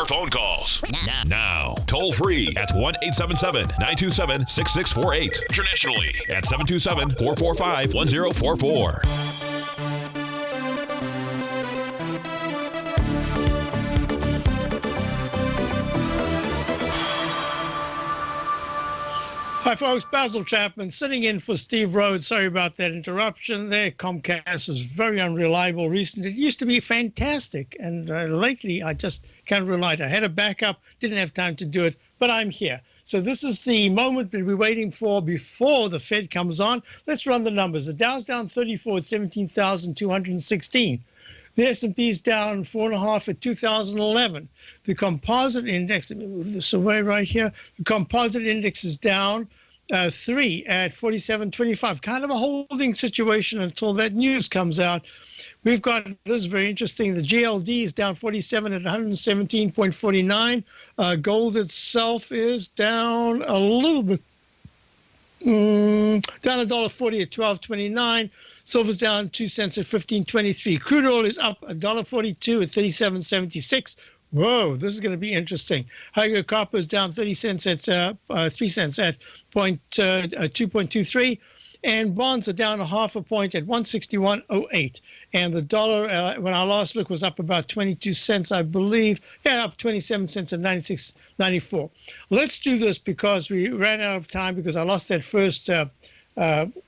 More phone calls. Now. Toll free at 1-877-927-6648. Internationally at 727-445-1044. Hi, folks. Basil Chapman sitting in for Steve Rhodes. Sorry about that interruption there. Comcast was very unreliable recently. It used to be fantastic, and lately I just can't rely. I had a backup, didn't have time to do it, but I'm here. So this is the moment that we're waiting for before the Fed comes on. Let's run the numbers. The Dow's down 34 at 17,216. The S&P is down 4.5 at 2011. The composite index, let me move this away right here. The composite index is down 3 at 47.25. Kind of a holding situation until that news comes out. We've got, this is very interesting, the GLD is down 47 at 117.49. Gold itself is down a little bit. Down $1.40 at 12.29. Silver's down 2 cents at 15.23. Crude oil is up $1.42 at 37.76. Whoa, this is going to be interesting. Higher copper is down 30 cents at 3 cents at 2.23. And bonds are down 0.5 point at 161.08. And the dollar, when I last looked, was up about 22 cents, I believe. Yeah, up 27 cents at 96.94. Let's do this because we ran out of time because I lost that first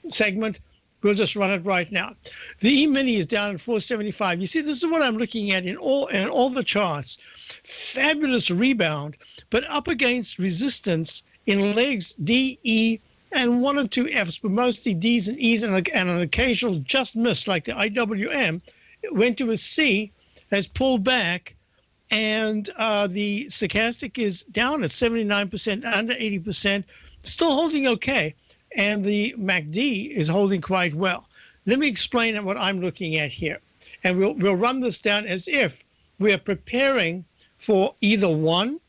segment. We'll just run it right now. The E-mini is down at 475. You see, this is what I'm looking at in all the charts. Fabulous rebound, but up against resistance in legs D, E, and 1 or 2 Fs, but mostly Ds and Es and an occasional just missed like the IWM. It went to a C, has pulled back, and the stochastic is down at 79%, under 80%, still holding okay. And the MACD is holding quite well. Let me explain what I'm looking at here. And we'll run this down as if we are preparing for either one,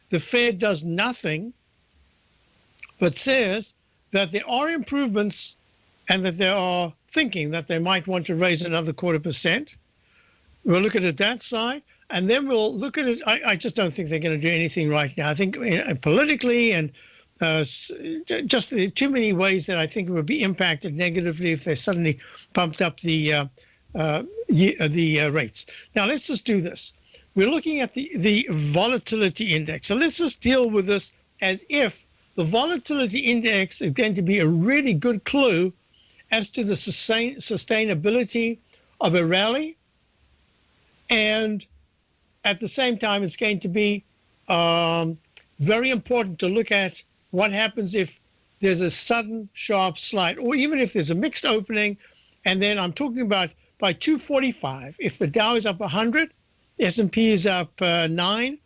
the Fed does nothing, but says that there are improvements and that they are thinking that they might want to raise another 0.25%. We'll look at it that side. And then we'll look at it. I just don't think they're going to do anything right now. I think politically and just too many ways that I think it would be impacted negatively if they suddenly pumped up the rates. Now, let's just do this. We're looking at the volatility index. So let's just deal with this as if the volatility index is going to be a really good clue as to the sustainability of a rally. And at the same time, it's going to be very important to look at what happens if there's a sudden sharp slide, or even if there's a mixed opening. And then I'm talking about by 245, if the Dow is up 100, S&P is up 9,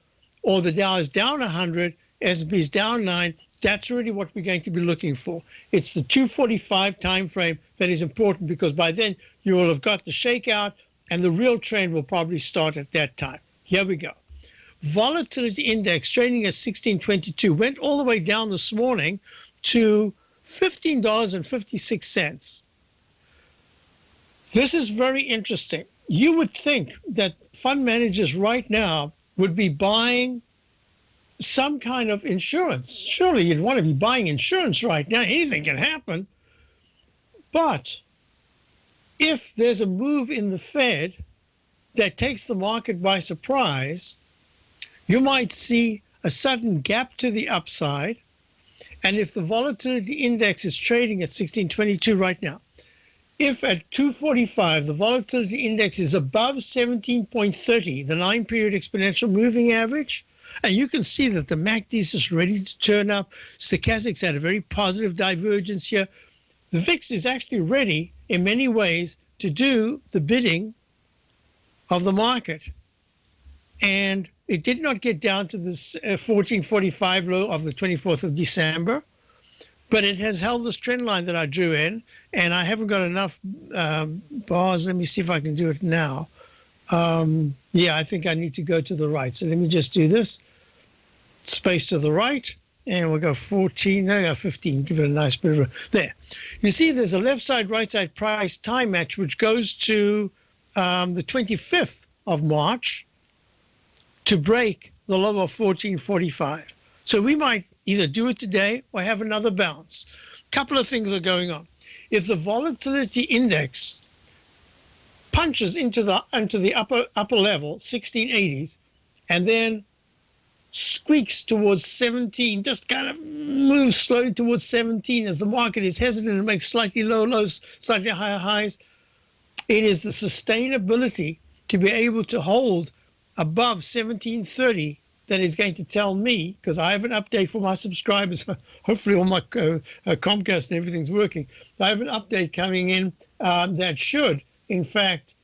or the Dow is down 100, S&P is down 9, that's really what we're going to be looking for. It's the 245 time frame that is important, because by then you will have got the shakeout and the real trend will probably start at that time. Here we go. Volatility index trading at 1622 went all the way down this morning to $15.56. This is very interesting. You would think that fund managers right now would be buying some kind of insurance. Surely you'd want to be buying insurance right now. Anything can happen. But if there's a move in the Fed that takes the market by surprise, you might see a sudden gap to the upside. And if the volatility index is trading at 1622 right now, if at 245 the volatility index is above 17.30, the 9-period exponential moving average, and you can see that the MACD is just ready to turn up. Stochastics had a very positive divergence here. The VIX is actually ready in many ways to do the bidding of the market. And it did not get down to this 1445 low of the 24th of December, but it has held this trend line that I drew in, and I haven't got enough bars. Let me see if I can do it now. Yeah, I think I need to go to the right. So let me just do this. Space to the right, and we'll go 14, no, 15, give it a nice bit of a, there. You see there's a left side, right side price time match, which goes to the 25th of March to break the low of 1445. So we might either do it today or have another bounce. Couple of things are going on. If the volatility index punches into the upper level, 1680s, and then squeaks towards 17, just kind of moves slowly towards 17 as the market is hesitant to make slightly lower lows, slightly higher highs, it is the sustainability to be able to hold above 1730 that is going to tell me, because I have an update for my subscribers, hopefully all my Comcast and everything's working. I have an update coming in that should, in fact,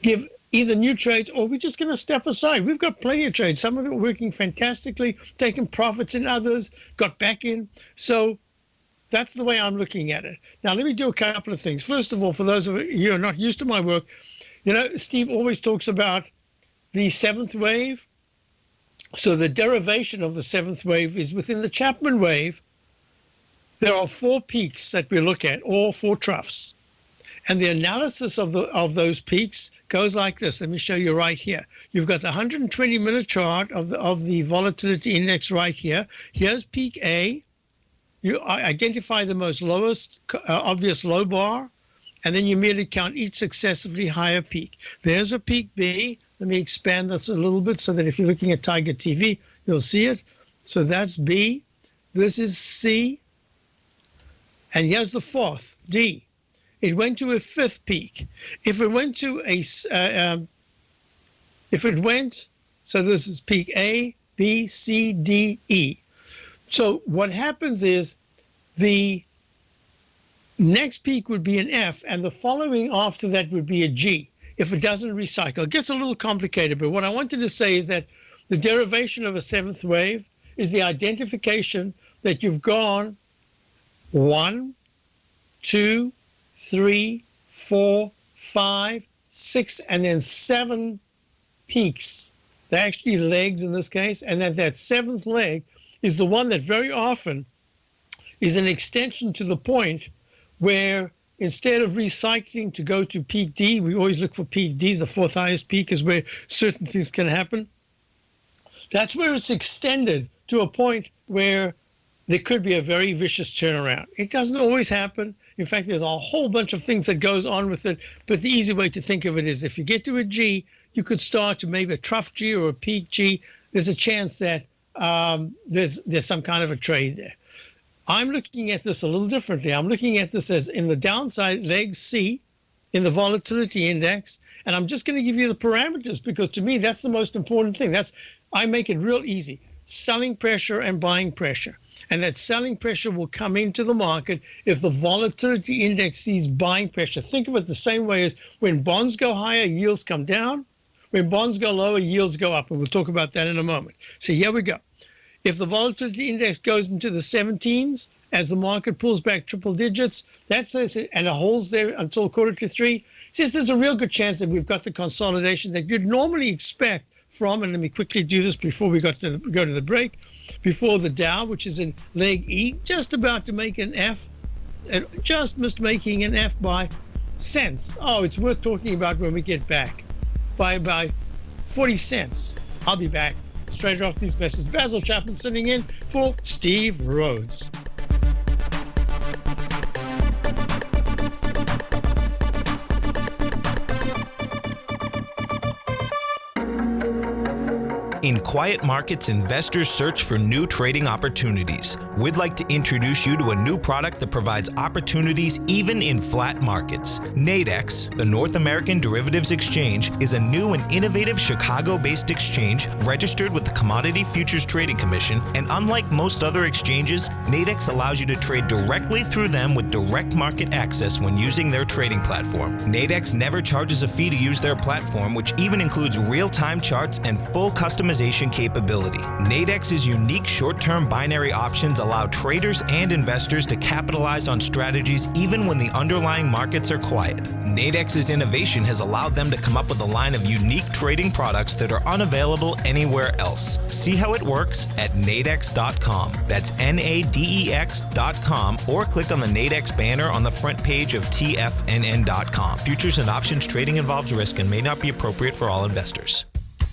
give either new trades or we're just going to step aside. We've got plenty of trades. Some of them are working fantastically, taking profits in others, got back in. So that's the way I'm looking at it. Now, let me do a couple of things. First of all, for those of you who are not used to my work, you know, Steve always talks about the seventh wave. So the derivation of the seventh wave is within the Chapman wave. There are 4 peaks that we look at, or 4 troughs. And the analysis of those peaks goes like this. Let me show you right here. You've got the 120-minute chart of the volatility index right here. Here's peak A. You identify the most lowest obvious low bar, and then you merely count each successively higher peak. There's a peak B. Let me expand this a little bit so that if you're looking at TigerTV, you'll see it. So that's B. This is C. And here's the 4th, D. It went to a 5th peak. If it went to so this is peak A, B, C, D, E. So what happens is the next peak would be an F, and the following after that would be a G if it doesn't recycle. It gets a little complicated, but what I wanted to say is that the derivation of a 7th wave is the identification that you've gone 1, 2, 3, 4, 5, 6, and then 7 peaks. They're actually legs in this case, and that 7th leg is the one that very often is an extension to the point where instead of recycling to go to peak D, we always look for peak D. The 4th highest peak is where certain things can happen. That's where it's extended to a point where there could be a very vicious turnaround. It doesn't always happen. In fact, there's a whole bunch of things that goes on with it. But the easy way to think of it is if you get to a G, you could start to maybe a trough G or a peak G. There's a chance that there's some kind of a trade there. I'm looking at this a little differently. I'm looking at this as in the downside leg C in the volatility index. And I'm just going to give you the parameters because to me, that's the most important thing. I make it real easy. Selling pressure and buying pressure. And that selling pressure will come into the market if the volatility index sees buying pressure. Think of it the same way as when bonds go higher, yields come down. When bonds go lower, yields go up. And we'll talk about that in a moment. So here we go. If the volatility index goes into the 17s as the market pulls back triple digits, that says it, and it holds there until Q3, says there's a real good chance that we've got the consolidation that you'd normally expect from, and let me quickly do this before we go to the break, before the Dow, which is in leg E, just about to make an F, just missed making an F by cents. Oh, it's worth talking about when we get back, by 40 cents. I'll be back straight off these messages. Basil Chapman sitting in for Steve Rhodes. In quiet markets, investors search for new trading opportunities. We'd like to introduce you to a new product that provides opportunities even in flat markets. Nadex, the North American Derivatives Exchange, is a new and innovative Chicago-based exchange registered with the Commodity Futures Trading Commission, and unlike most other exchanges, Nadex allows you to trade directly through them with direct market access when using their trading platform. Nadex never charges a fee to use their platform, which even includes real-time charts and full customization capability. Nadex's unique short-term binary options allow traders and investors to capitalize on strategies even when the underlying markets are quiet. Nadex's innovation has allowed them to come up with a line of unique trading products that are unavailable anywhere else. See how it works at nadex.com. That's NADEX.com, or click on the Nadex banner on the front page of TFNN.com. Futures and options trading involves risk and may not be appropriate for all investors.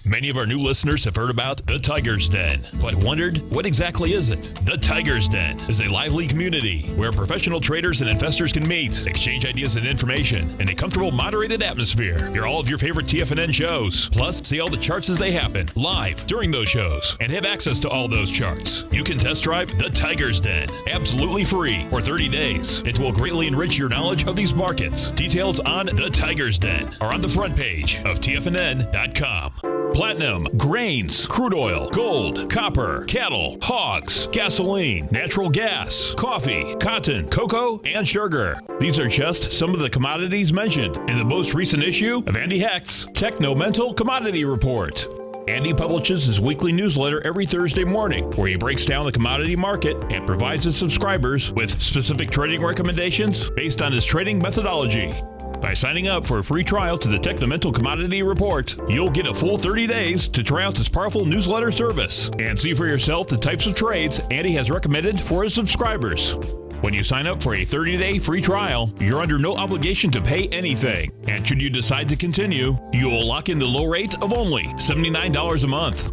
Many of our new listeners have heard about the Tiger's Den, but wondered, what exactly is it? The Tiger's Den is a lively community where professional traders and investors can meet, exchange ideas and information in a comfortable, moderated atmosphere. Hear all of your favorite TFNN shows, plus see all the charts as they happen live during those shows, and have access to all those charts. You can test drive the Tiger's Den absolutely free for 30 days. It will greatly enrich your knowledge of these markets. Details on the Tiger's Den are on the front page of TFNN.com. Platinum, grains, crude oil, gold, copper, cattle, hogs, gasoline, natural gas, coffee, cotton, cocoa, and sugar. These are just some of the commodities mentioned in the most recent issue of Andy Hecht's Techno-Mental Commodity Report. Andy publishes his weekly newsletter every Thursday morning, where he breaks down the commodity market and provides his subscribers with specific trading recommendations based on his trading methodology. By signing up for a free trial to the Techno-Mental Commodity Report, you'll get a full 30 days to try out this powerful newsletter service and see for yourself the types of trades Andy has recommended for his subscribers. When you sign up for a 30-day free trial, you're under no obligation to pay anything. And should you decide to continue, you will lock in the low rate of only $79 a month.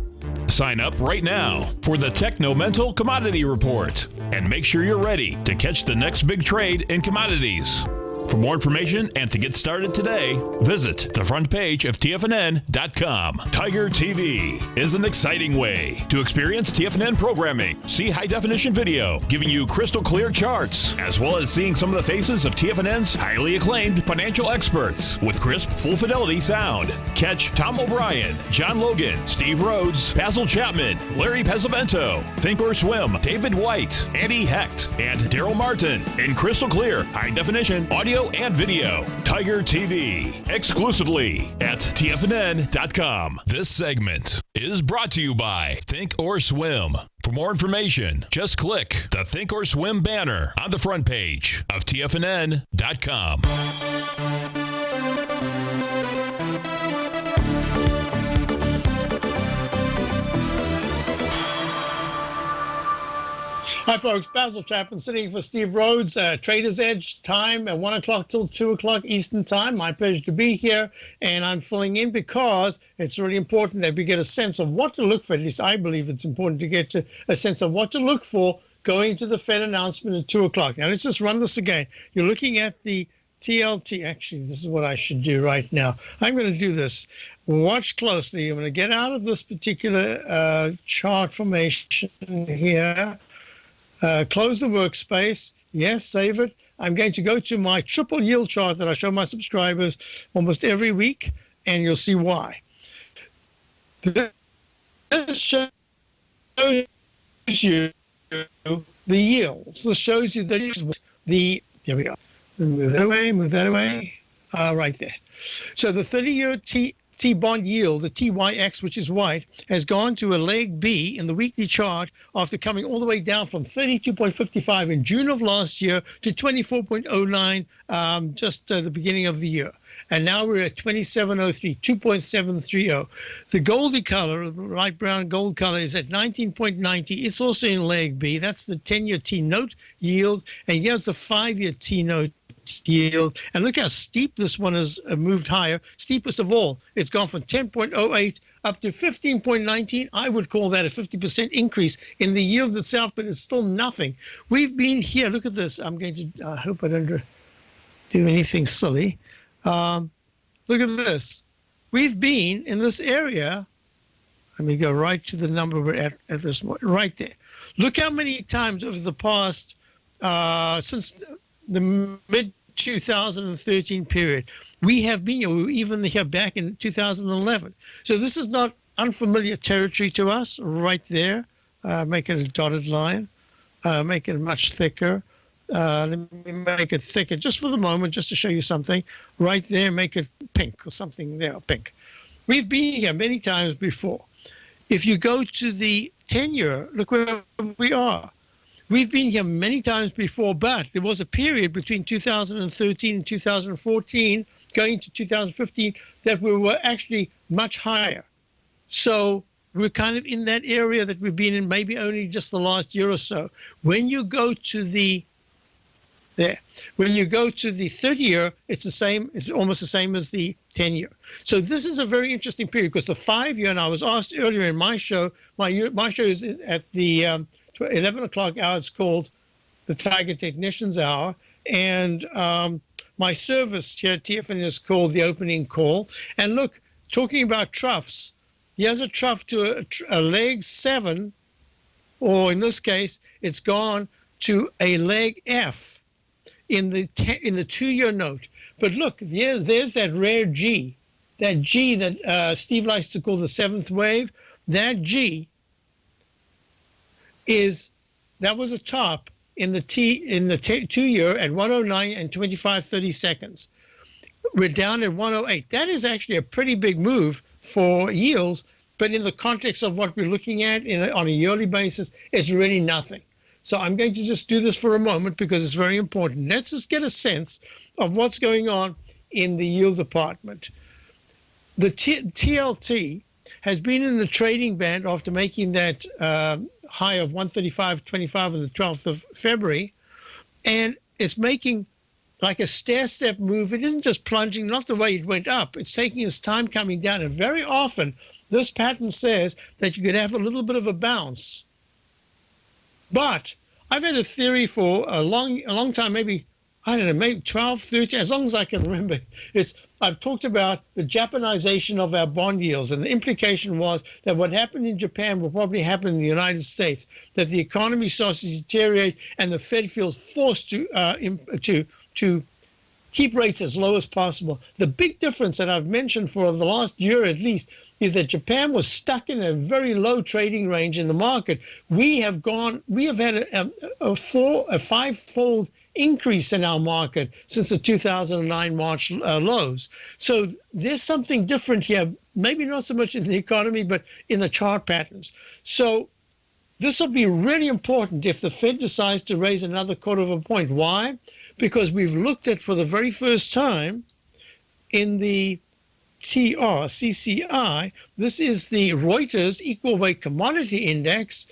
Sign up right now for the Techno-Mental Commodity Report and make sure you're ready to catch the next big trade in commodities. For more information and to get started today, visit the front page of TFNN.com. Tiger TV is an exciting way to experience TFNN programming. See high-definition video giving you crystal clear charts, as well as seeing some of the faces of TFNN's highly acclaimed financial experts with crisp, full-fidelity sound. Catch Tom O'Brien, John Logan, Steve Rhodes, Basil Chapman, Larry Pesavento, Think or Swim, David White, Andy Hecht, and Daryl Martin in crystal clear, high-definition audio and video. Tiger TV, exclusively at TFNN.com. This segment is brought to you by Think or Swim. For more information, just click the Think or Swim banner on the front page of TFNN.com. Hi, folks. Basil Chapman sitting in for Steve Rhodes. Trader's Edge time at 1 o'clock till 2 o'clock Eastern time. My pleasure to be here. And I'm filling in because it's really important that we get a sense of what to look for. At least I believe it's important to get to a sense of what to look for going to the Fed announcement at 2 o'clock. Now, let's just run this again. You're looking at the TLT. Actually, this is what I should do right now. I'm going to do this. Watch closely. I'm going to get out of this particular chart formation here. Close the workspace. Yes, save it. I'm going to go to my triple yield chart that I show my subscribers almost every week, and you'll see why. This shows you the yields. This shows you the there we go. Move that away. Right there. So the 30-year T-bond yield, the TYX, which is white, has gone to a leg B in the weekly chart after coming all the way down from 32.55 in June of last year to 24.09 just the beginning of the year. And now we're at 27.03, 2.730. The goldy color, light brown gold color, is at 19.90. It's also in leg B. That's the 10-year T-note yield. And here's the 5-year T-note yield. And look how steep this one has moved higher. Steepest of all, it's gone from 10.08 up to 15.19. I would call that a 50% increase in the yield itself, but it's still nothing. We've been here. Look at this. I'm going to, I hope I don't do anything silly. Look at this. We've been in this area. Let me go right to the number we're at this point, right there. Look how many times over the past, since the mid-2013 period, we have been here. We were even here back in 2011. So this is not unfamiliar territory to us, right there. Make it a dotted line. Make it much thicker. Let me make it thicker just for the moment, just to show you something. Right there, make it pink or something there, pink. We've been here many times before. If you go to the 10-year, look where we are. We've been here many times before, but there was a period between 2013 and 2014, going to 2015, that we were actually much higher. So we're kind of in that area that we've been in maybe only just the last year or so. When you go to the there. When you go to the 30-year, it's the same. It's almost the same as the 10-year. So this is a very interesting period because the 5-year, and I was asked earlier in my show, my show is at the 11 o'clock hour. It's called the Tiger Technicians Hour. And my service here at TFNN is called the Opening Call. And look, talking about troughs, here's a trough to a leg 7, or in this case, it's gone to a leg F in the 2-year note. But look, there's that rare G, that Steve likes to call the 7th wave. That G that was a top in the 2-year at 109 and 25/30 seconds. We're down at 108. That is actually a pretty big move for yields, but in the context of what we're looking at on a yearly basis, it's really nothing. So I'm going to just do this for a moment because it's very important. Let's just get a sense of what's going on in the yield department. The TLT has been in the trading band after making that high of 135.25 on the 12th of February, and it's making like a stair-step move. It isn't just plunging, not the way it went up. It's taking its time coming down, and very often this pattern says that you could have a little bit of a bounce. But I've had a theory for a long time, maybe, I don't know, maybe 12, 13, as long as I can remember. I've talked about the Japanization of our bond yields, and the implication was that what happened in Japan will probably happen in the United States, that the economy starts to deteriorate and the Fed feels forced to keep rates as low as possible. The big difference that I've mentioned for the last year at least is that Japan was stuck in a very low trading range in the market. We have had a 5-fold increase in our market since the 2009 March lows. So there's something different here, maybe not so much in the economy, but in the chart patterns. So this will be really important if the Fed decides to raise another 1/4 point. Why? Because we've looked at, for the very first time, in the CCI, this is the Reuters Equal Weight Commodity Index,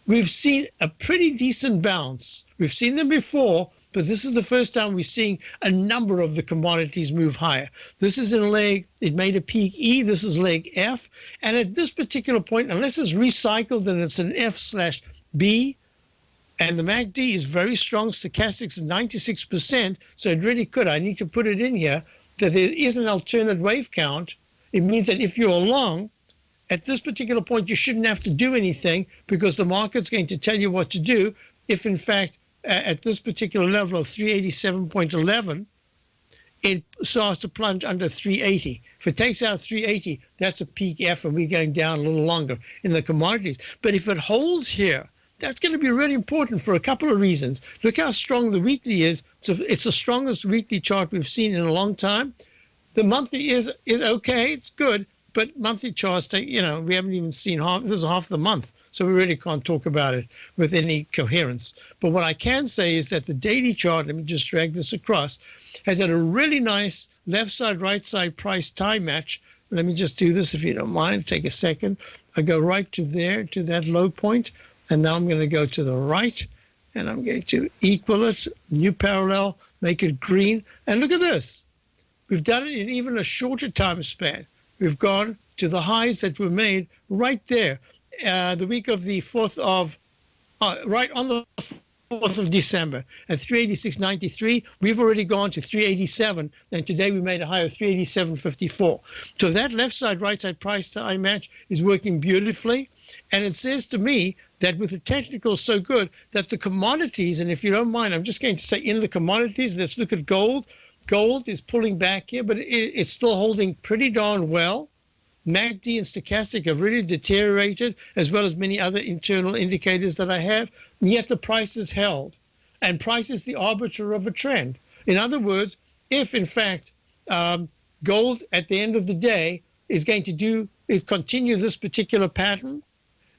we've seen a pretty decent bounce. We've seen them before, but this is the first time we're seeing a number of the commodities move higher. This is in leg, it made a peak E, this is leg F, and at this particular point, unless it's recycled and it's an F/B, and the MACD is very strong, stochastics at 96%, so it really could, I need to put it in here, that there is an alternate wave count. It means that if you're long, at this particular point, you shouldn't have to do anything because the market's going to tell you what to do if, in fact, at this particular level of 387.11, it starts to plunge under 380. If it takes out 380, that's a peak F, and we're going down a little longer in the commodities. But if it holds here, that's going to be really important for a couple of reasons. Look how strong the weekly is. So it's the strongest weekly chart we've seen in a long time. The monthly is okay, it's good, but monthly charts take, we haven't even seen half. This is half the month, so we really can't talk about it with any coherence. But what I can say is that the daily chart, let me just drag this across, has had a really nice left side, right side price time match. Let me just do this if you don't mind. Take a second. I go right to there, to that low point. And now I'm going to go to the right, and I'm going to equal it, new parallel, make it green. And look at this. We've done it in even a shorter time span. We've gone to the highs that were made right there, the week of the 4th of, right on the 4th of December at 386.93. We've already gone to 387, and today we made a high of 387.54. So that left side, right side price time match is working beautifully, and it says to me that with the technical so good that the commodities, and if you don't mind, I'm just going to say in the commodities, let's look at gold. Gold is pulling back here, but it's still holding pretty darn well. MACD and stochastic have really deteriorated, as well as many other internal indicators that I have, and yet the price is held. And price is the arbiter of a trend. In other words, if in fact gold at the end of the day is going to continue this particular pattern,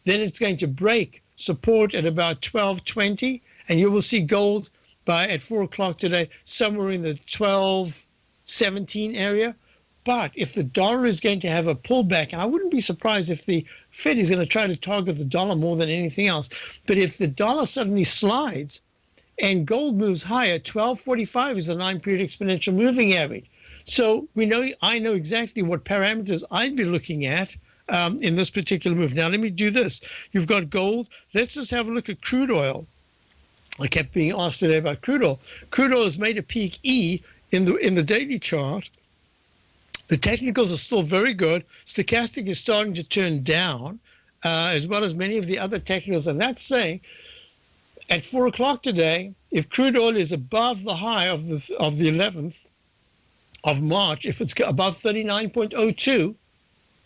then it's going to break support at about 12.20, and you will see gold at 4 o'clock today somewhere in the 12.17 area. But if the dollar is going to have a pullback, and I wouldn't be surprised if the Fed is going to try to target the dollar more than anything else, but if the dollar suddenly slides and gold moves higher. 1245 is a 9-period exponential moving average. So I know exactly what parameters I'd be looking at in this particular move. Now, let me do this. You've got gold. Let's just have a look at crude oil. I kept being asked today about crude oil. Crude oil has made a peak E in the daily chart. The technicals are still very good. Stochastic is starting to turn down, as well as many of the other technicals. And that's saying at 4 o'clock today, if crude oil is above the high of the 11th of March, if it's above 39.02,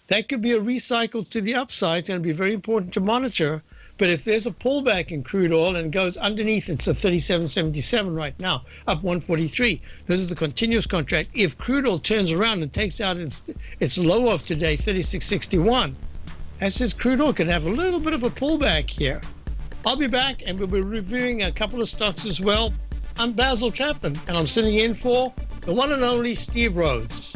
that could be a recycle to the upside. It's going to be very important to monitor. But if there's a pullback in crude oil and goes underneath, it's a 37.77 right now, up 143. This is the continuous contract. If crude oil turns around and takes out its low of today, 36.61, that says crude oil can have a little bit of a pullback here. I'll be back, and we'll be reviewing a couple of stocks as well. I'm Basil Chapman, and I'm sitting in for the one and only Steve Rhodes.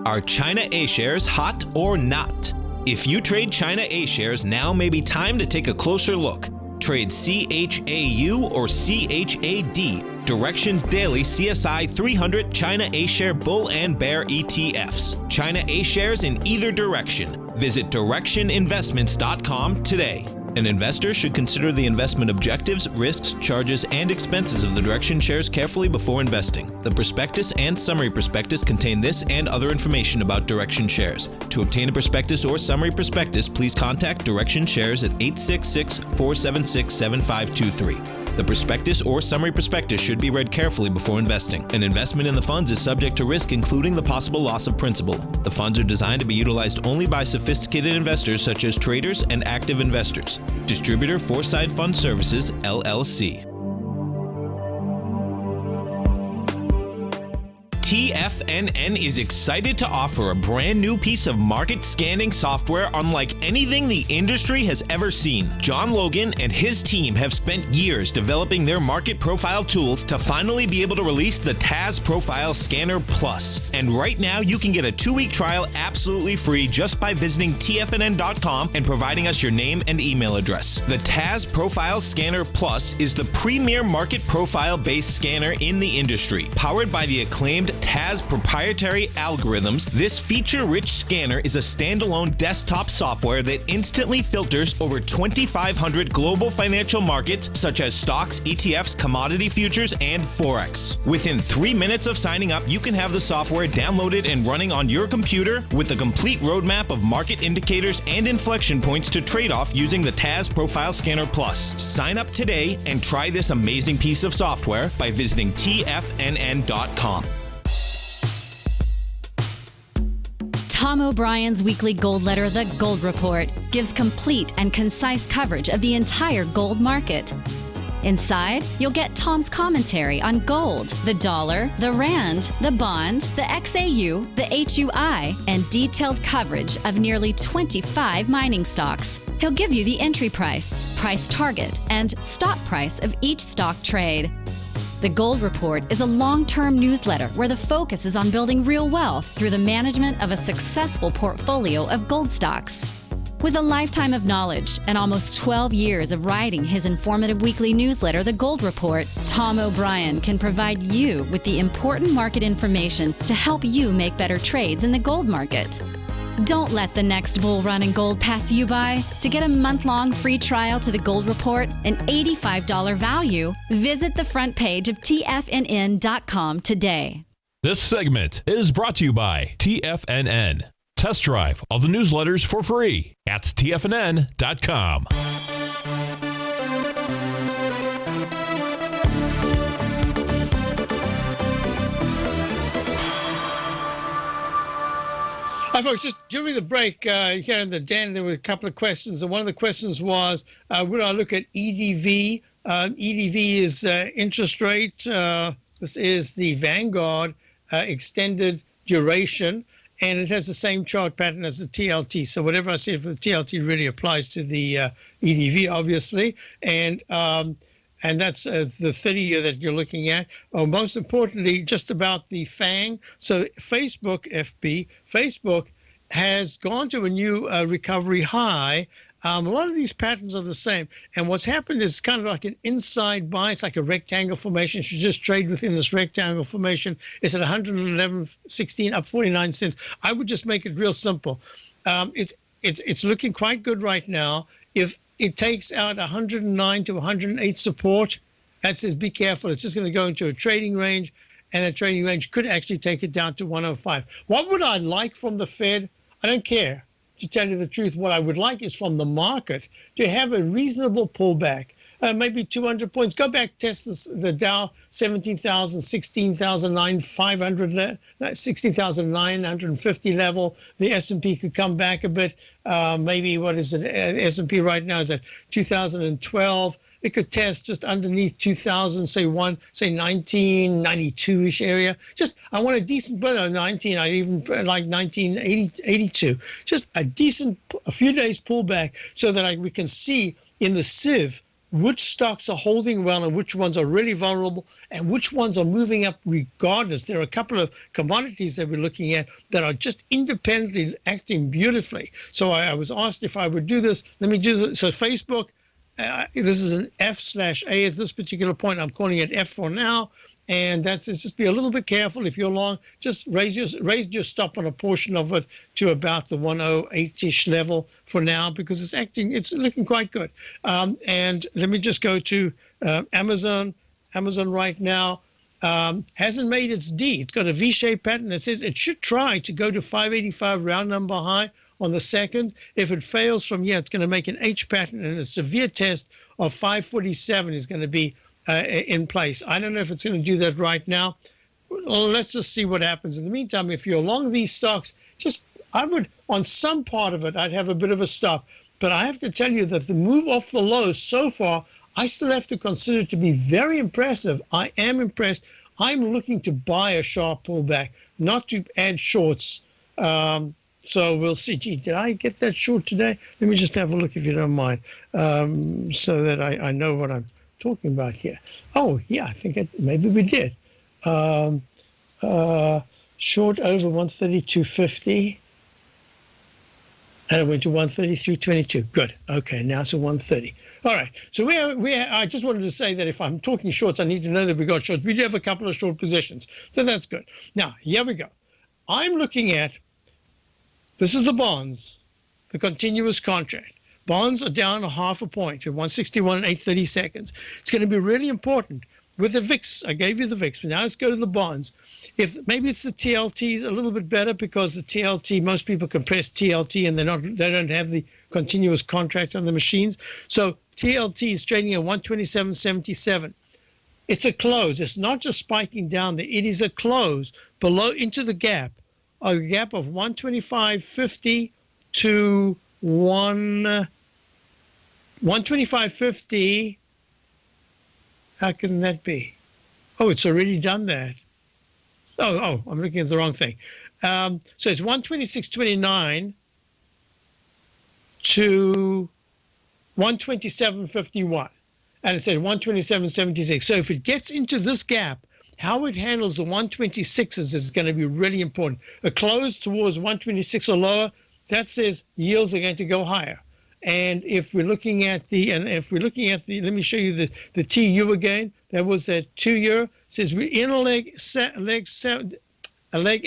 Are China A-shares hot or not? If you trade China A-shares, now may be time to take a closer look. Trade CHAU or CHAD, Directions Daily CSI 300 China A-share Bull and Bear ETFs. China A-shares in either direction. Visit directioninvestments.com today. An investor should consider the investment objectives, risks, charges, and expenses of the Direction shares carefully before investing. The prospectus and summary prospectus contain this and other information about Direction shares. To obtain a prospectus or summary prospectus, please contact Direction shares at 866-476-7523. The prospectus or summary prospectus should be read carefully before investing. An investment in the funds is subject to risk, including the possible loss of principal. The funds are designed to be utilized only by sophisticated investors such as traders and active investors. Distributor Foreside Fund Services, LLC. TFNN is excited to offer a brand new piece of market scanning software unlike anything the industry has ever seen. John Logan and his team have spent years developing their market profile tools to finally be able to release the TAS Profile Scanner Plus. And right now you can get a 2-week trial absolutely free just by visiting TFNN.com and providing us your name and email address. The TAS Profile Scanner Plus is the premier market profile-based scanner in the industry. Powered by the acclaimed TAS proprietary algorithms, this feature-rich scanner is a standalone desktop software that instantly filters over 2,500 global financial markets such as stocks, ETFs, commodity futures, and Forex. Within 3 minutes of signing up, you can have the software downloaded and running on your computer with a complete roadmap of market indicators and inflection points to trade off using the TAS Profile Scanner Plus. Sign up today and try this amazing piece of software by visiting TFNN.com. Tom O'Brien's weekly gold letter, The Gold Report, gives complete and concise coverage of the entire gold market. Inside, you'll get Tom's commentary on gold, the dollar, the rand, the bond, the XAU, the HUI, and detailed coverage of nearly 25 mining stocks. He'll give you the entry price, price target, and stop price of each stock trade. The Gold Report is a long-term newsletter where the focus is on building real wealth through the management of a successful portfolio of gold stocks. With a lifetime of knowledge and almost 12 years of writing his informative weekly newsletter, The Gold Report, Tom O'Brien can provide you with the important market information to help you make better trades in the gold market. Don't let the next bull run in gold pass you by. To get a month-long free trial to The Gold Report, an $85 value, visit the front page of TFNN.com today. This segment is brought to you by TFNN. Test drive all the newsletters for free at TFNN.com. Hi, folks. Just during the break here in the den, there were a couple of questions. And one of the questions was, would I look at EDV? EDV is interest rate. This is the Vanguard extended duration. And it has the same chart pattern as the TLT. So whatever I said for the TLT really applies to the EDV, obviously. And that's the 30-year that you're looking at. Most importantly, just about the FANG. So Facebook, FB, Facebook has gone to a new recovery high. A lot of these patterns are the same. And what's happened is kind of like an inside buy. It's like a rectangle formation. You should just trade within this rectangle formation. It's at 111.16, up 49 cents. I would just make it real simple. It's looking quite good right now. If it takes out 109 to 108 support, that says be careful. It's just going to go into a trading range, and that trading range could actually take it down to 105. What would I like from the Fed? I don't care. To tell you the truth, what I would like is from the market to have a reasonable pullback, maybe 200 points. Go back, test the Dow 17,000, 16,950 level. The S&P could come back a bit. Maybe what is it? S&P right now is at 2012. It could test just underneath 2000, say 1992-ish area. Just I want a decent, well, 19. I even like 1982. Just a decent, a few days pullback, so that we can see in the sieve which stocks are holding well and which ones are really vulnerable and which ones are moving up regardless. There are a couple of commodities that we're looking at that are just independently acting beautifully. So I was asked if I would do this. Let me do this. So Facebook, this is an F/A at this particular point. I'm calling it F for now. And that's just be a little bit careful. If you're long, just raise your stop on a portion of it to about the 108-ish level for now, because it's looking quite good. And let me just go to Amazon. Amazon right now hasn't made its D. It's got a V-shaped pattern that says it should try to go to 585 round number high on the 2nd. If it fails from here, it's going to make an H pattern, and a severe test of 547 is going to be in place. I don't know if it's going to do that right now. Well, let's just see what happens. In the meantime, if you're long these stocks, I would, on some part of it, I'd have a bit of a stop. But I have to tell you that the move off the lows so far, I still have to consider to be very impressive. I am impressed. I'm looking to buy a sharp pullback, not to add shorts. So we'll see. Gee, did I get that short today? Let me just have a look if you don't mind, so that I know what I'm talking about here. Oh, yeah, I think maybe we did. Short over 132.50. And it went to 133.22. Good. Okay, now it's at 130. All right. So I just wanted to say that if I'm talking shorts, I need to know that we got shorts. We do have a couple of short positions. So that's good. Now, here we go. I'm looking at, this is the bonds, the continuous contract. Bonds are down 0.5 point at 161 and 8/30 seconds. It's going to be really important with the VIX. I gave you the VIX, but now let's go to the bonds. If maybe it's the TLTs a little bit better, because the TLT, most people can press TLT and they don't have the continuous contract on the machines. So TLT is trading at 127.77. It's a close. It's not just spiking down there. It is a close below into the gap of 125.50 to 125.50. How can that be? Oh, it's already done that. Oh, I'm looking at the wrong thing. So it's 126.29 to 127.51. And it's at 127.76. So if it gets into this gap, how it handles the 126s is going to be really important. A close towards 126 or lower, that says yields are going to go higher. And if we're looking at let me show you the TU again. That was that 2 year. Says we're in a leg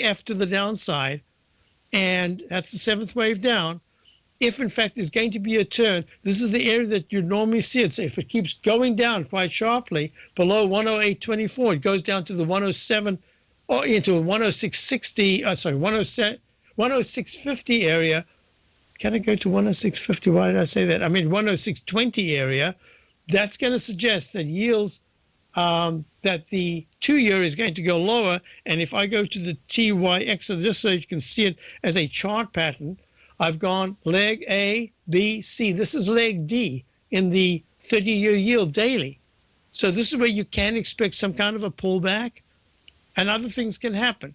F to the downside, and that's the 7th wave down. If in fact there's going to be a turn, this is the area that you normally see it. So if it keeps going down quite sharply below 108.24, it goes down to the 107 or into 106.60. 106.50 area. Can I go to 106.50? Why did I say that? I mean 106.20 area. That's going to suggest that yields, that the 2 year is going to go lower. And if I go to the TYX, so just so you can see it as a chart pattern, I've gone leg A, B, C. This is leg D in the 30-year yield daily. So this is where you can expect some kind of a pullback, and other things can happen.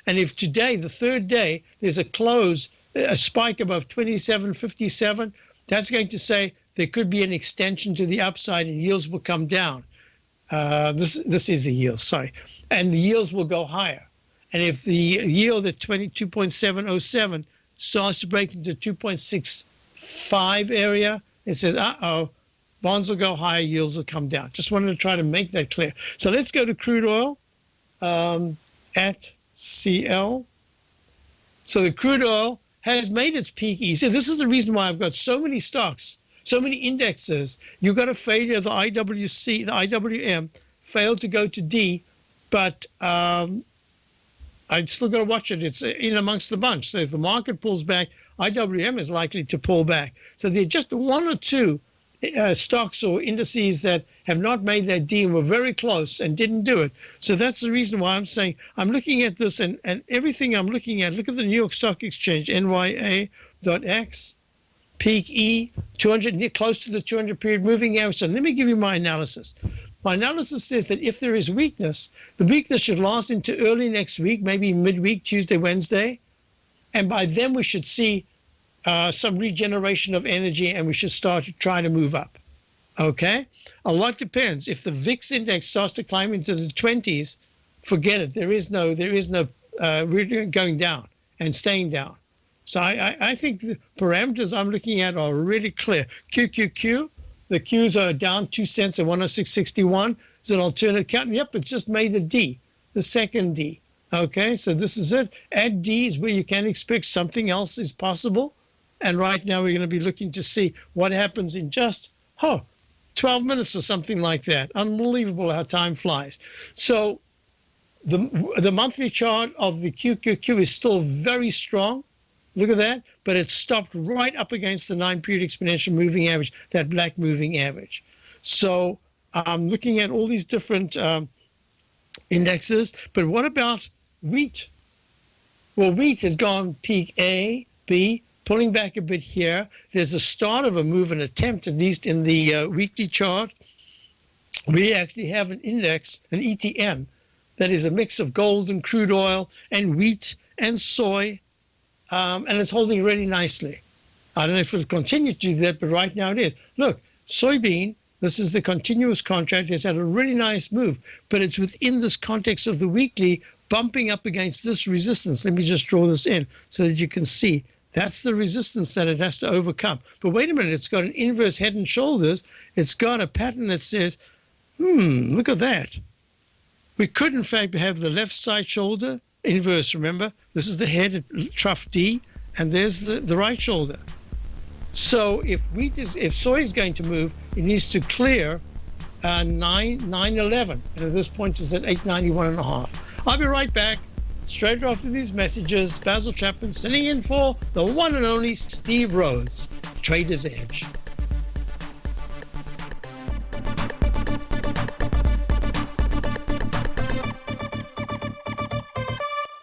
And if today, the third day, there's a close, a spike above 27.57, that's going to say there could be an extension to the upside and yields will come down. This is the yield, sorry. And the yields will go higher. And if the yield at 22.707 starts to break into 2.65 area, it says, bonds will go higher, yields will come down. Just wanted to try to make that clear. So let's go to crude oil at CL. So the crude oil has made its peak. You see, this is the reason why I've got so many stocks, so many indexes. You've got a failure. The IWC, the IWM failed to go to D, but I still got to watch it. It's in amongst the bunch. So if the market pulls back, IWM is likely to pull back. So there are just one or two stocks or indices that have not made that D and were very close and didn't do it. So that's the reason why I'm saying I'm looking at this and everything I'm looking at. Look at the New York Stock Exchange, NYA.X, peak E, 200, close to the 200 period moving average. So let me give you my analysis. My analysis says that if there is weakness, the weakness should last into early next week, maybe midweek, Tuesday, Wednesday. And by then we should see some regeneration of energy and we should start to try to move up. Okay? A lot depends. If the VIX index starts to climb into the 20s, forget it. There is no really going down and staying down. So I think the parameters I'm looking at are really clear. QQQ, the Qs are down 2 cents at 106.61. It's an alternate count. Yep, it's just made a D, the second D. Okay, so this is it. At D is where you can expect something else is possible. And right now we're going to be looking to see what happens in just 12 minutes or something like that. Unbelievable how time flies. So the monthly chart of the QQQ is still very strong. Look at that. But it stopped right up against the 9-period exponential moving average, that black moving average. So I'm looking at all these different indexes. But what about wheat? Well, wheat has gone peak A, B, pulling back a bit here. There's a start of a move, an attempt, at least in the weekly chart. We actually have an index, an ETN, that is a mix of gold and crude oil and wheat and soy, and it's holding really nicely. I don't know if it'll continue to do that, but right now it is. Look, soybean, this is the continuous contract, has had a really nice move, but it's within this context of the weekly, bumping up against this resistance. Let me just draw this in so that you can see. That's the resistance that it has to overcome. But wait a minute, it's got an inverse head and shoulders. It's got a pattern that says, look at that. We could, in fact, have the left side shoulder inverse, remember? This is the head at trough D, and there's the right shoulder. So if soy is going to move, it needs to clear 911. And at this point, it's at 891.5. I'll be right back. Straight after these messages, Basil Chapman sitting in for the one and only Steve Rhodes, Trader's Edge.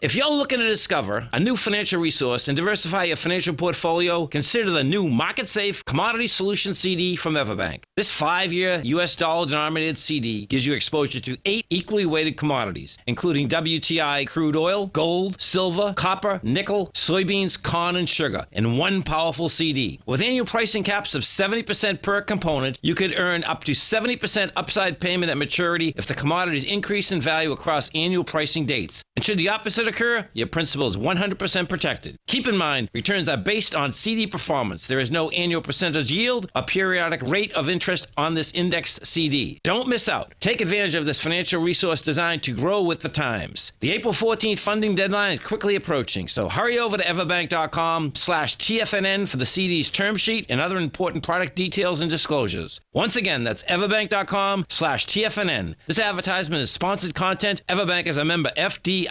If you're looking to discover a new financial resource and diversify your financial portfolio, consider the new Market Safe Commodity Solution CD from Everbank. This 5-year U.S. dollar-denominated CD gives you exposure to 8 equally weighted commodities, including WTI crude oil, gold, silver, copper, nickel, soybeans, corn, and sugar, in one powerful CD. With annual pricing caps of 70% per component, you could earn up to 70% upside payment at maturity if the commodities increase in value across annual pricing dates. And should the opposite occur, your principal is 100% protected. Keep in mind, returns are based on CD performance. There is no annual percentage yield or periodic rate of interest on this indexed CD. Don't miss out. Take advantage of this financial resource designed to grow with the times. The April 14th funding deadline is quickly approaching, so hurry over to everbank.com/TFNN for the CD's term sheet and other important product details and disclosures. Once again, that's everbank.com/TFNN. This advertisement is sponsored content. Everbank is a member FDIC.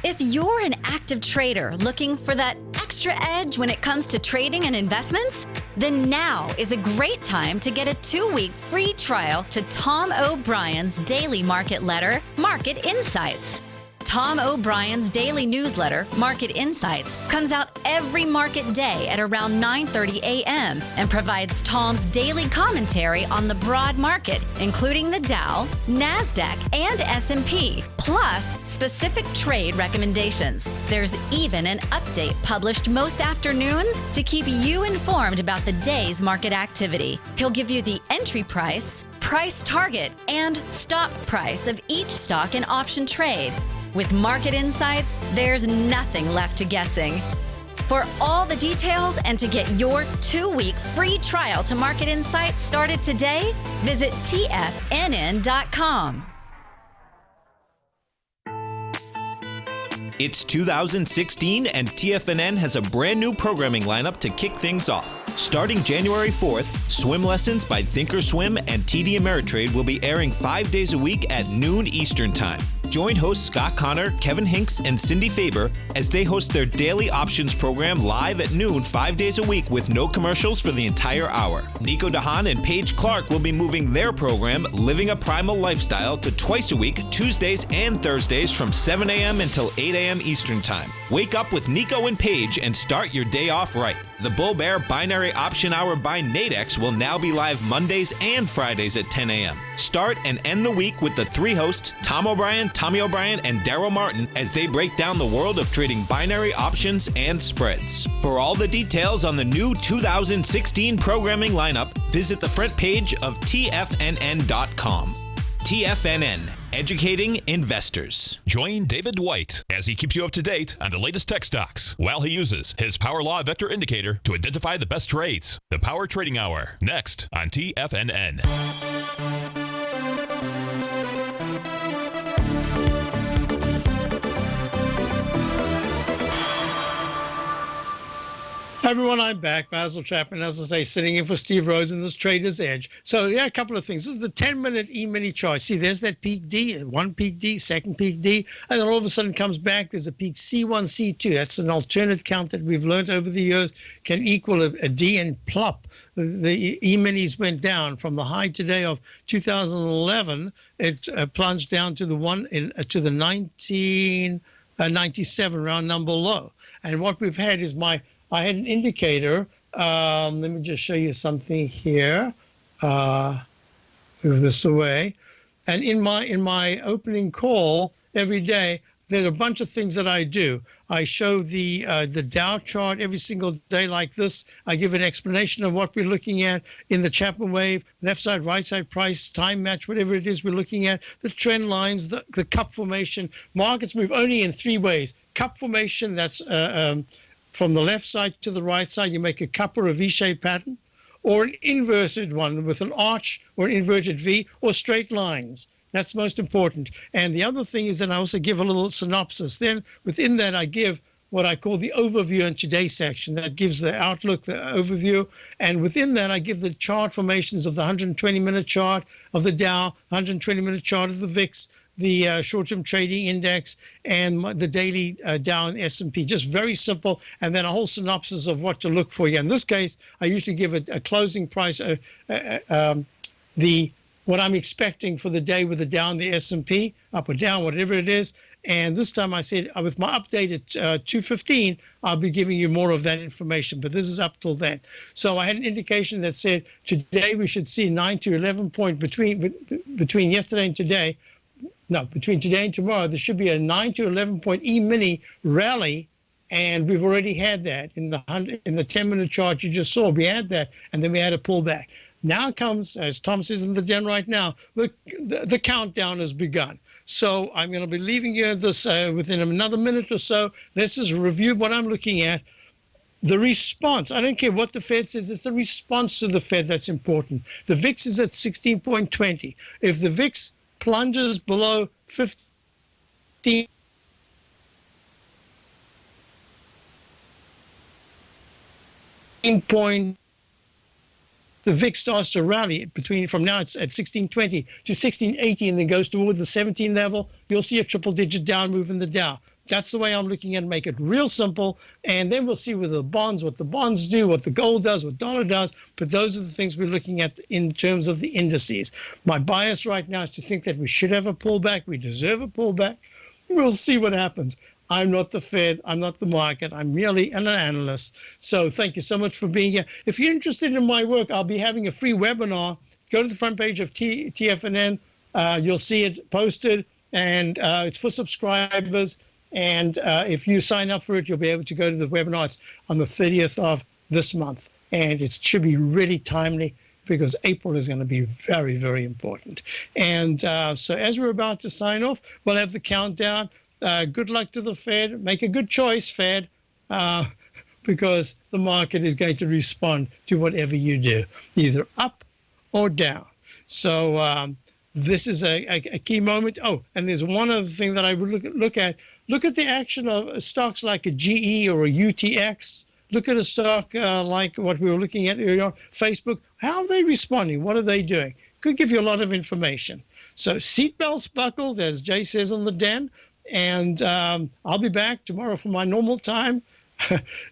If you're an active trader looking for that extra edge when it comes to trading and investments, then now is a great time to get a 2-week free trial to Tom O'Brien's daily market letter, Market Insights. Tom O'Brien's daily newsletter, Market Insights, comes out every market day at around 9:30 a.m. and provides Tom's daily commentary on the broad market, including the Dow, NASDAQ, and S&P, plus specific trade recommendations. There's even an update published most afternoons to keep you informed about the day's market activity. He'll give you the entry price, price target, and stop price of each stock and option trade. With market insights, there's nothing left to guessing. For all the details and to get your 2-week free trial to Market Insights started today, visit TFNN.com. It's 2016 and TFNN has a brand new programming lineup to kick things off. Starting January 4th, Swim Lessons by Thinkorswim and TD Ameritrade will be airing 5 days a week at noon Eastern Time. Join hosts Scott Connor, Kevin Hinks, and Cindy Faber as they host their daily options program live at noon 5 days a week with no commercials for the entire hour. Nico DeHaan and Paige Clark will be moving their program, Living a Primal Lifestyle, to twice a week, Tuesdays and Thursdays from 7 a.m. until 8 a.m. Eastern Time. Wake up with Nico and Paige and start your day off right. The Bull Bear Binary Option Hour by Nadex will now be live Mondays and Fridays at 10 a.m. Start and end the week with the 3 hosts, Tom O'Brien, Tommy O'Brien, and Daryl Martin, as they break down the world of trading binary options and spreads. For all the details on the new 2016 programming lineup, visit the front page of TFNN.com. TFNN, educating investors. Join David White as he keeps you up to date on the latest tech stocks while he uses his Power Law Vector Indicator to identify the best trades. The Power Trading Hour, next on TFNN. Hi everyone, I'm back. Basil Chapman, as I say, sitting in for Steve Rhodes in this Trader's Edge. So yeah, a couple of things. This is the 10-minute E-mini chart. See, there's that peak D, one peak D, second peak D, and then all of a sudden comes back. There's a peak C1, C2. That's an alternate count that we've learned over the years can equal a D and plop. The E-minis went down from the high today of 2011. It plunged down to the 1997 round number low. And what we've had is I had an indicator. Let me just show you something here. Move this away. And in my opening call every day, there are a bunch of things that I do. I show the Dow chart every single day like this. I give an explanation of what we're looking at in the Chapman wave, left side, right side price, time match, whatever it is we're looking at, the trend lines, the cup formation. Markets move only in 3 ways. Cup formation, that's from the left side to the right side, you make a cup or a V-shaped pattern, or an inverted one with an arch or an inverted V, or straight lines. That's most important. And the other thing is that I also give a little synopsis. Then within that, I give what I call the overview in today's section. That gives the outlook, the overview. And within that, I give the chart formations of the 120-minute chart of the Dow, 120-minute chart of the VIX, the short-term trading index, and the daily Dow and S&P. Just very simple, and then a whole synopsis of what to look for here. In this case, I usually give a closing price, what I'm expecting for the day with the Dow and the S&P, up or down, whatever it is. And this time I said, with my update at 2:15, I'll be giving you more of that information. But this is up till then. So I had an indication that said today we should see 9 to 11 point between yesterday and today. No, between today and tomorrow, there should be a 9 to 11 point E-mini rally. And we've already had that in the 10-minute chart you just saw. We had that, and then we had a pullback. Now comes, as Tom says in the den right now, the countdown has begun. So I'm going to be leaving you this within another minute or so. Let's just review what I'm looking at. The response, I don't care what the Fed says, it's the response to the Fed that's important. The VIX is at 16.20. If the VIX plunges below 15 point, the VIX starts to rally from now it's at 1620 to 1680 and then goes towards the 17 level, you'll see a triple-digit down move in the Dow. That's the way I'm looking at it. Make it real simple, and then we'll see what the bonds do, what the gold does, what dollar does. But those are the things we're looking at in terms of the indices. My bias right now is to think that we should have a pullback. We deserve a pullback. We'll see what happens. I'm not the Fed. I'm not the market. I'm merely an analyst. So thank you so much for being here. If you're interested in my work, I'll be having a free webinar. Go to the front page of TFNN. You'll see it posted, and it's for subscribers. And if you sign up for it, you'll be able to go to the webinar. It's on the 30th of this month. And it should be really timely because April is going to be very, very important. And so as we're about to sign off, we'll have the countdown. good luck to the Fed. Make a good choice, Fed, because the market is going to respond to whatever you do, either up or down. So this is a key moment. Oh, and there's one other thing that I would look at. Look at the action of stocks like a GE or a UTX. Look at a stock like what we were looking at earlier on, Facebook. How are they responding? What are they doing? Could give you a lot of information. So seatbelts buckled, as Jay says on the Den. And I'll be back tomorrow for my normal time.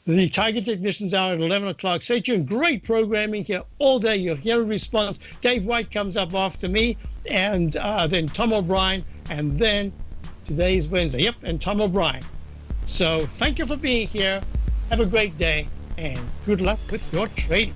The Tiger Technicians Hour at 11 o'clock. Stay tuned. Great programming here all day. You'll hear a response. Dave White comes up after me, and then Tom O'Brien, and then today's Wednesday. Yep, and Tom O'Brien. So thank you for being here. Have a great day, and good luck with your trading.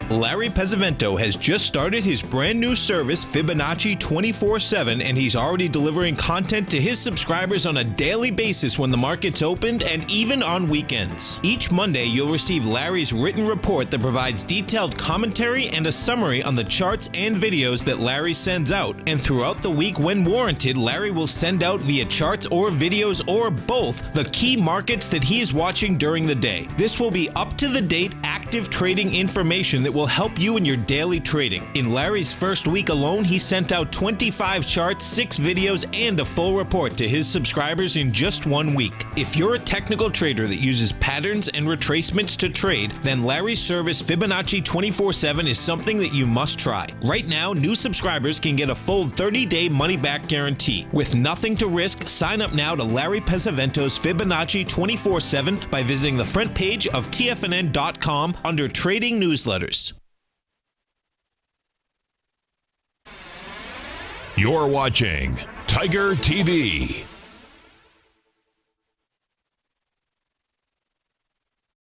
Larry Pesavento has just started his brand new service, Fibonacci 24/7, and he's already delivering content to his subscribers on a daily basis when the market's opened and even on weekends. Each Monday, you'll receive Larry's written report that provides detailed commentary and a summary on the charts and videos that Larry sends out. And throughout the week, when warranted, Larry will send out via charts or videos or both the key markets that he is watching during the day. This will be up-to-the-date, active trading information that will help you in your daily trading. In Larry's first week alone, he sent out 25 charts, 6 videos, and a full report to his subscribers in just 1 week. If you're a technical trader that uses patterns and retracements to trade, then Larry's service Fibonacci 24/7 is something that you must try. Right now, new subscribers can get a full 30-day money-back guarantee. With nothing to risk, sign up now to Larry Pesavento's Fibonacci 24/7 by visiting the front page of TFNN.com under Trading Newsletters. You're watching Tiger TV.